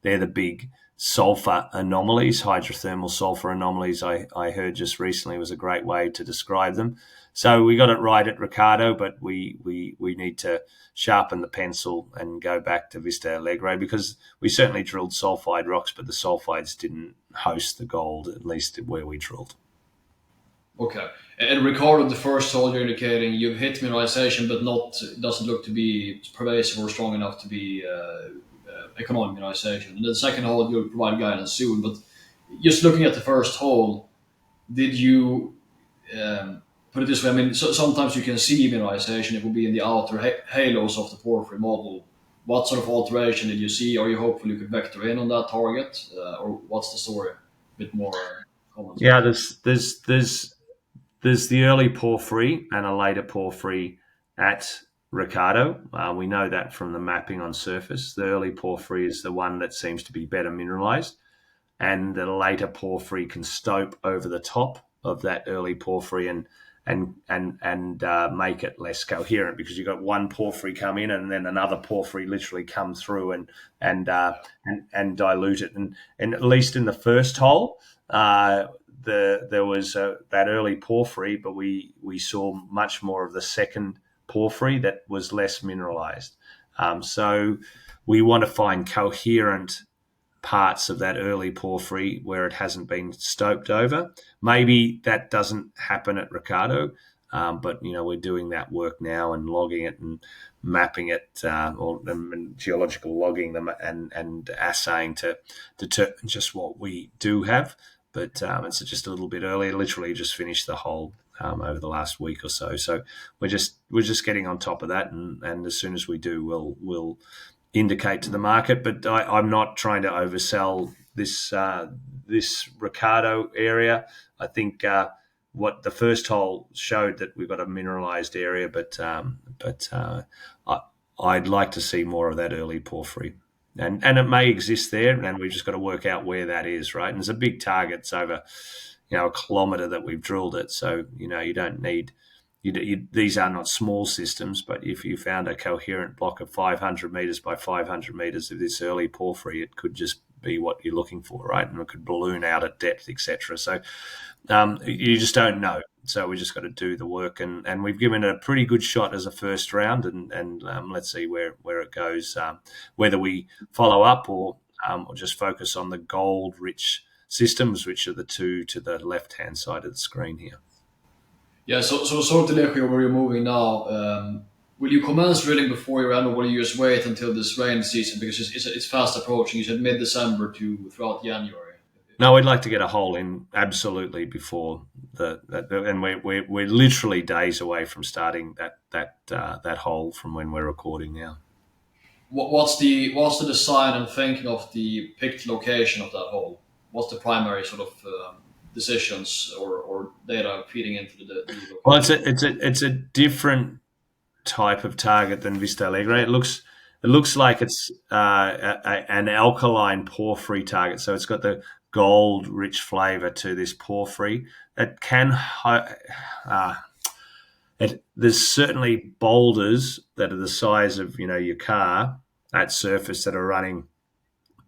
They're the big sulfur anomalies. Hydrothermal sulfur anomalies, I heard just recently, was a great way to describe them. So we got it right at Ricardo, but we need to sharpen the pencil and go back to Vista Alegre, because we certainly drilled sulfide rocks, but the sulfides didn't host the gold, at least where we drilled. Okay. And Ricardo, the first hole you're indicating, you've hit mineralization, but doesn't look to be pervasive or strong enough to be economic mineralization. And the second hole, you'll provide guidance soon. But just looking at the first hole, did you put it this way? I mean, sometimes you can see mineralization. It will be in the outer halos of the porphyry model. What sort of alteration did you see? Are you hopeful you could vector in on that target, or what's the story? A bit more comments. Yeah, there's the early porphyry and a later porphyry at Ricardo. We know that from the mapping on surface. The early porphyry is the one that seems to be better mineralized, and the later porphyry can stope over the top of that early porphyry and make it less coherent, because you've got one porphyry come in and then another porphyry literally come through and dilute it. And at least in the first hole, there was that early porphyry, but we saw much more of the second porphyry that was less mineralized. So we want to find coherent parts of that early porphyry where it hasn't been stoped over. Maybe that doesn't happen at Ricardo, but we're doing that work now and logging it and mapping it, and geological logging them and assaying to determine just what we do have. But it's just a little bit early. Literally just finished the hole over the last week or so. So we're just getting on top of that, and as soon as we do, we'll indicate to the market. But I'm not trying to oversell this Ricardo area. I think what the first hole showed that we've got a mineralized area, but I'd like to see more of that early porphyry. And it may exist there, and we've just got to work out where that is, right? And it's a big target. It's over, a kilometre that we've drilled it. So, you don't need... these are not small systems, but if you found a coherent block of 500 metres by 500 metres of this early porphyry, it could just be what you're looking for, right? And it could balloon out at depth, etc. So you just don't know. So we just got to do the work, and we've given it a pretty good shot as a first round, and let's see where it goes, whether we follow up or just focus on the gold-rich systems, which are the two to the left-hand side of the screen here. Yeah, so Sortilegio, where you're moving now, will you commence drilling before your end, or will you just wait until this rain season, because it's fast approaching? You said mid-December to throughout January. No, we'd like to get a hole in absolutely before and we're literally days away from starting that hole from when we're recording now. What's the design and thinking of the picked location of that hole? What's the primary sort of decisions or data feeding into the location? Well, it's a different type of target than Vista Alegre. It looks like it's an alkaline porphyry target, so it's got the gold-rich flavour to this porphyry. It can there's certainly boulders that are the size of your car at surface that are running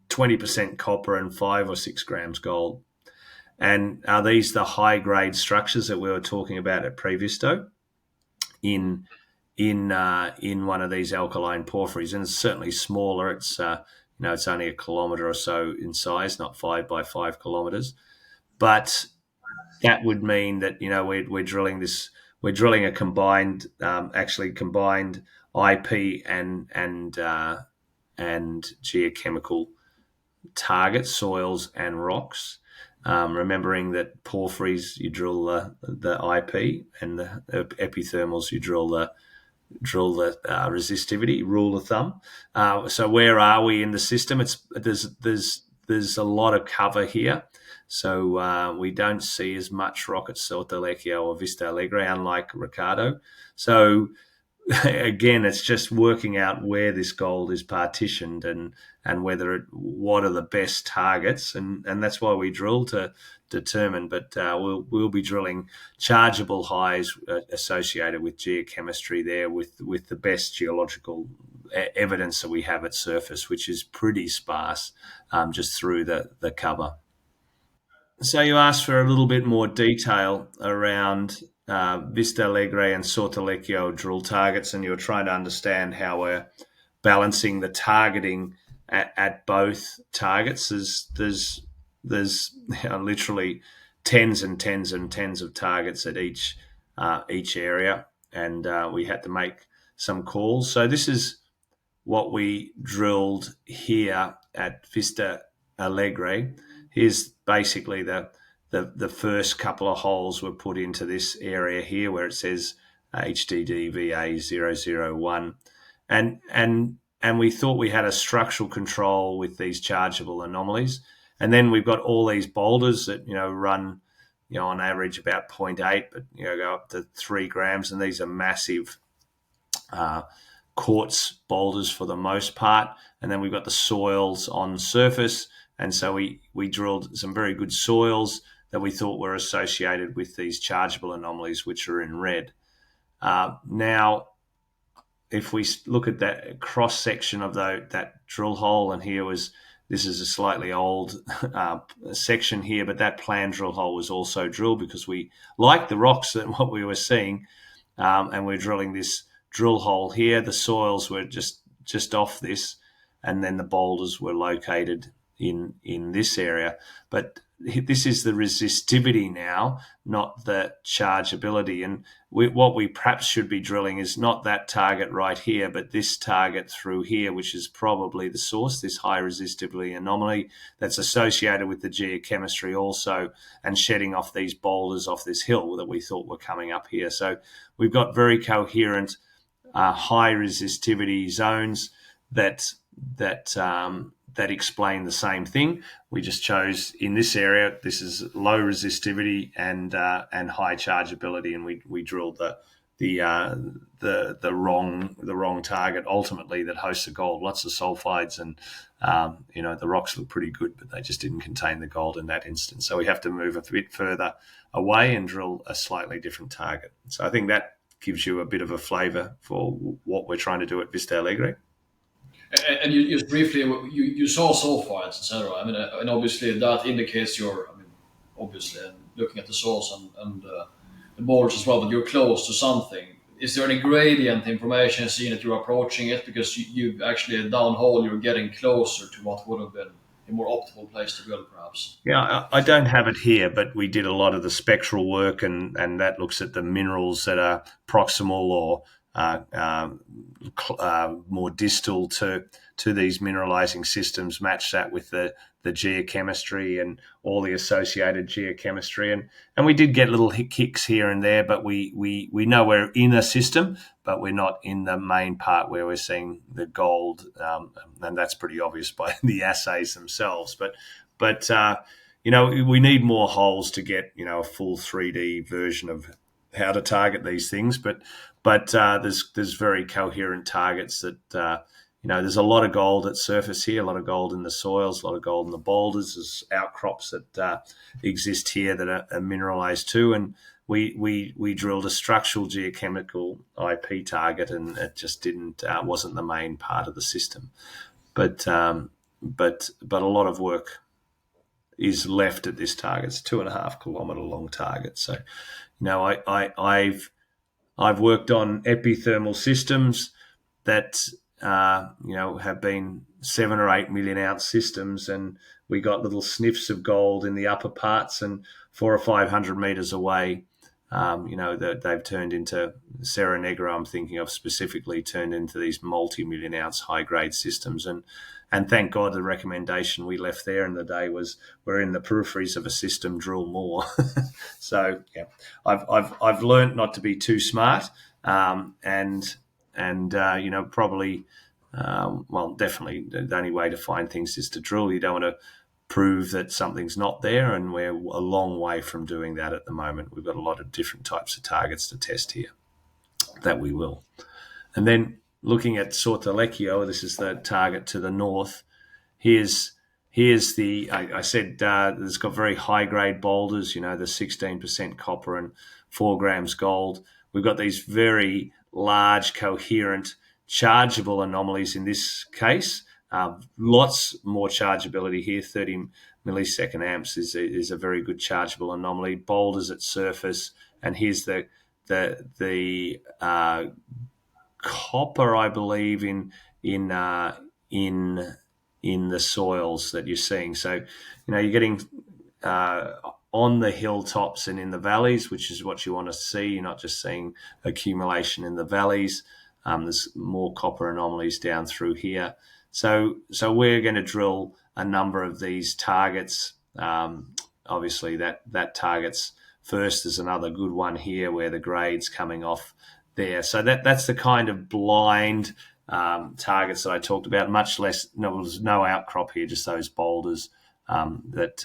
20% copper and 5 or 6 grams gold. And are these the high-grade structures that we were talking about at Previsto in one of these alkaline porphyries? And it's certainly smaller. It's it's only a kilometre or so in size, not 5 by 5 kilometres. But that would mean that we're drilling this. We're drilling a combined IP and geochemical target, soils and rocks. remembering that porphyries you drill the IP, and the epithermals you drill the resistivity. Rule of thumb. So where are we in the system? There's a lot of cover here. So we don't see as much rock at Sortilegio or Vista Alegre, unlike Ricardo. So again, it's just working out where this gold is partitioned and what are the best targets, and that's why we drill to determine. But we'll be drilling chargeable highs associated with geochemistry there, with the best geological evidence that we have at surface, which is pretty sparse, just through the cover. So you asked for a little bit more detail around Vista Alegre and Sortilegio drill targets, and you're trying to understand how we're balancing the targeting at both targets. There's literally tens and tens and tens of targets at each area, and we had to make some calls. So this is what we drilled here at Vista Alegre. Here's basically the first couple of holes were put into this area here where it says HDDVA001, and we thought we had a structural control with these chargeable anomalies. And then we've got all these boulders that run on average about 0.8, but go up to 3 grams, and these are massive quartz boulders for the most part. And then we've got the soils on surface, and so we drilled some very good soils that we thought were associated with these chargeable anomalies, which are in red. Now, if we look at that cross section of that drill hole, and this is a slightly old section here, but that planned drill hole was also drilled because we liked the rocks and what we were seeing, and we're drilling this drill hole here. The soils were just off this, and then the boulders were located in this area. But this is the resistivity now, not the chargeability. And what we perhaps should be drilling is not that target right here, but this target through here, which is probably the source, this high resistivity anomaly that's associated with the geochemistry also, and shedding off these boulders off this hill that we thought were coming up here. So we've got very coherent high resistivity zones that explain the same thing. We just chose in this area, this is low resistivity and high chargeability, and we drilled the wrong target ultimately that hosts the gold. Lots of sulfides, and the rocks look pretty good, but they just didn't contain the gold in that instance. So we have to move a bit further away and drill a slightly different target. So I think that gives you a bit of a flavour for what we're trying to do at Vista Alegre. And you just briefly, you saw sulfides, etc. I mean, and obviously that indicates obviously, and looking at the source and the boulders as well, that you're close to something. Is there any gradient information seen that you're approaching it? Because you actually downhole, you're getting closer to what would have been a more optimal place to drill, perhaps. Yeah, I don't have it here, but we did a lot of the spectral work, and that looks at the minerals that are proximal or more distal to these mineralizing systems, match that with the geochemistry and all the associated geochemistry, and we did get little kicks here and there, but we know we're in a system, but we're not in the main part where we're seeing the gold, and that's pretty obvious by the assays themselves. But we need more holes to get a full 3D version of how to target these things, but there's very coherent targets that there's a lot of gold at surface here, a lot of gold in the soils, a lot of gold in the boulders. There's outcrops that exist here that are mineralized too, and we drilled a structural geochemical IP target, and it just wasn't the main part of the system, but a lot of work is left at this target. It's 2.5 kilometre long target. So I've worked on epithermal systems that have been 7 or 8 million ounce systems, and we got little sniffs of gold in the upper parts, and 400 or 500 meters away, that they've turned into Serra Negra. I'm thinking of specifically turned into these multi-million ounce high grade systems, and And thank God the recommendation we left there in the day was we're in the peripheries of a system, drill more. So yeah, I've learned not to be too smart, and probably. Definitely the only way to find things is to drill. You don't want to prove that something's not there, and we're a long way from doing that at the moment. We've got a lot of different types of targets to test here that we will. And then looking at Sortilegio, this is the target to the north. Here's I said it's got very high grade boulders, the 16% copper and 4 grams gold. We've got these very large, coherent, chargeable anomalies in this case. Lots more chargeability here. 30 millisecond amps is a very good chargeable anomaly. Boulders at surface, and here's the copper, I believe, in the soils that you're seeing. So, you're getting on the hilltops and in the valleys, which is what you want to see. You're not just seeing accumulation in the valleys. There's more copper anomalies down through here. So we're going to drill a number of these targets. Obviously, that target's first. There's another good one here where the grade's coming off there. So that's the kind of blind targets that I talked about. Much less, there's no outcrop here, just those boulders that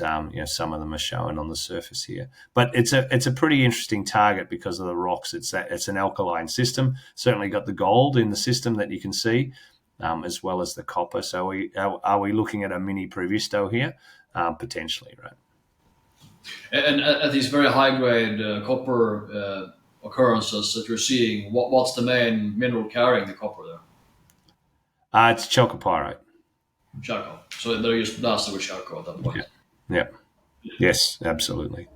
some of them are shown on the surface here. But it's a pretty interesting target because of the rocks. It's an alkaline system. Certainly got the gold in the system that you can see, as well as the copper. So are we looking at a mini Previsto here? Potentially, right? And at these very high grade copper occurrences that you're seeing, what's the main mineral carrying the copper there? It's chalcopyrite. Chalco. So they're just blasted with chalco at that point. Yeah. Yes, absolutely.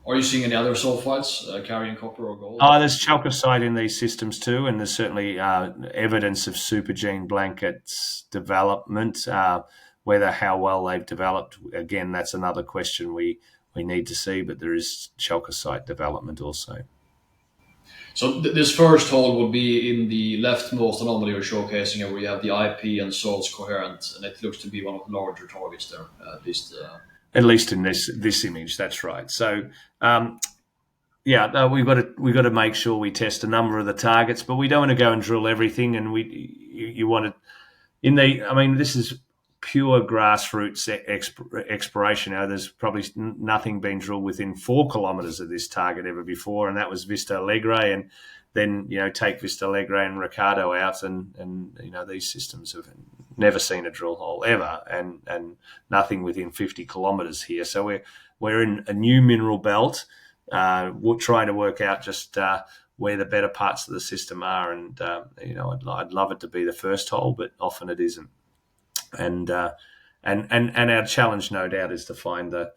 Are you seeing any other sulfides carrying copper or gold? There's chalcocite in these systems too, and there's certainly evidence of supergene blankets development. Whether how well they've developed, again, that's another question we need to see, but there is chalcocite development also. So this first hole would be in the leftmost anomaly you're showcasing, where you have the IP and soils coherent, and it looks to be one of the larger targets there, at least. At least in this image, that's right. So, we've got to make sure we test a number of the targets, but we don't want to go and drill everything. And you want to this is pure grassroots exploration. There's probably nothing been drilled within 4 kilometres of this target ever before, and that was Vista Alegre. And then take Vista Alegre and Ricardo out, and these systems have never seen a drill hole ever, and nothing within 50 kilometres here. So we're in a new mineral belt. We're trying to work out just where the better parts of the system are, and I'd love it to be the first hole, but often it isn't. And our challenge, no doubt, is to find the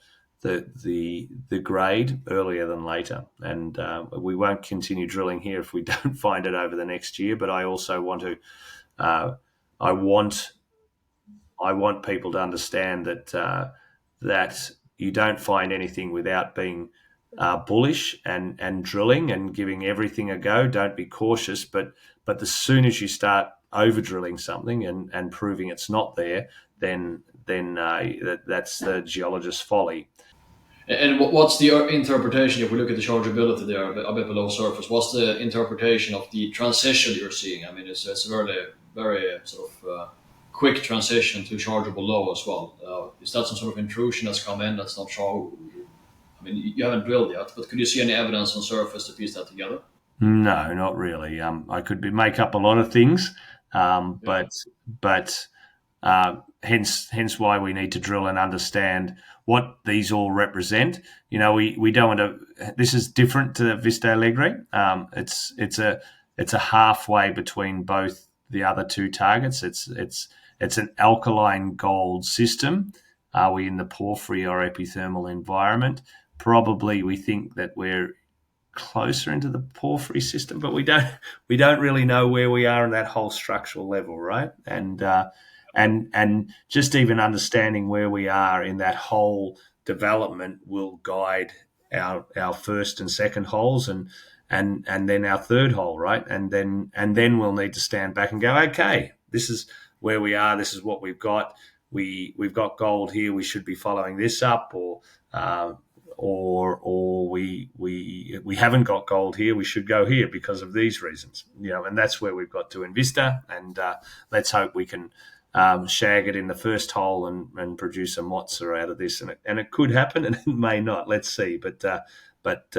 grade earlier than later. And we won't continue drilling here if we don't find it over the next year. But I also want to, I want people to understand that you don't find anything without being bullish and drilling and giving everything a go. Don't be cautious, but as soon as you start over drilling something and proving it's not there, then that's the geologist's folly. And what's the interpretation, if we look at the chargeability there a bit below surface, what's the interpretation of the transition you're seeing? I mean, it's a very, very sort of quick transition to chargeable low as well. Is that some sort of intrusion that's come in that's not shown? I mean, you haven't drilled yet, but could you see any evidence on surface to piece that together? No, not really. I could make up a lot of things, but hence why we need to drill and understand what these all represent. We don't want to. This is different to the Vista Alegre. It's a halfway between both the other two targets. It's an alkaline gold system. Are we in the porphyry or epithermal environment? Probably we think that we're closer into the porphyry system, but we don't really know where we are in that whole structural level, right? And just even understanding where we are in that whole development will guide our first and second holes and then our third hole, right? And then we'll need to stand back and go, okay, where we are. This is what we've got. We've got gold here. We should be following this up, uh, or we haven't got gold here. We should go here because of these reasons. And that's where we've got to in Vista. And let's hope we can shag it in the first hole and produce a mozza out of this. And it could happen, and it may not. Let's see. But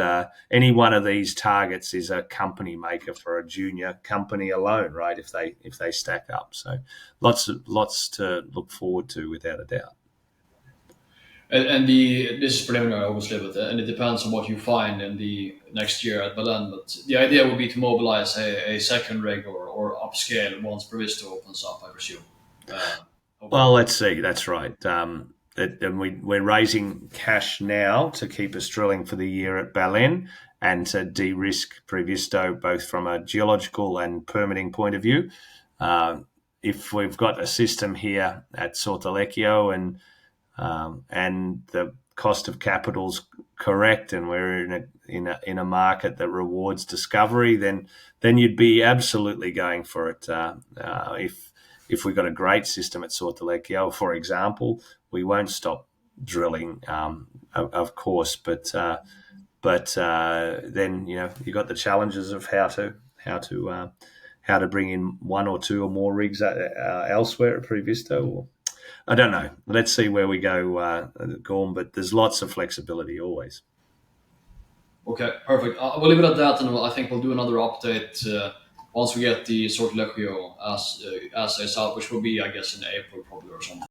any one of these targets is a company maker for a junior company alone, right? If they stack up, so lots to look forward to, without a doubt. And this is preliminary, obviously, and it depends on what you find in the next year at Belen. But the idea would be to mobilize a second rig or upscale once Previsto opens up, I presume. Well, let's see. That's right. And we're raising cash now to keep us drilling for the year at Belen and to de-risk Previsto, both from a geological and permitting point of view. If we've got a system here at Sortilegio and the cost of capital's correct, and we're in a market that rewards discovery, then you'd be absolutely going for it. If we've got a great system at Sortilegio, for example, we won't stop drilling, of course. But then you got the challenges of how to bring in one or two or more rigs elsewhere at Previsto. Or I don't know. Let's see where we go, Gorm. But there's lots of flexibility always. Okay, perfect. We'll leave it at that, and I think we'll do another update once we get the Sortilegio assays out, which will be, I guess, in April probably or something.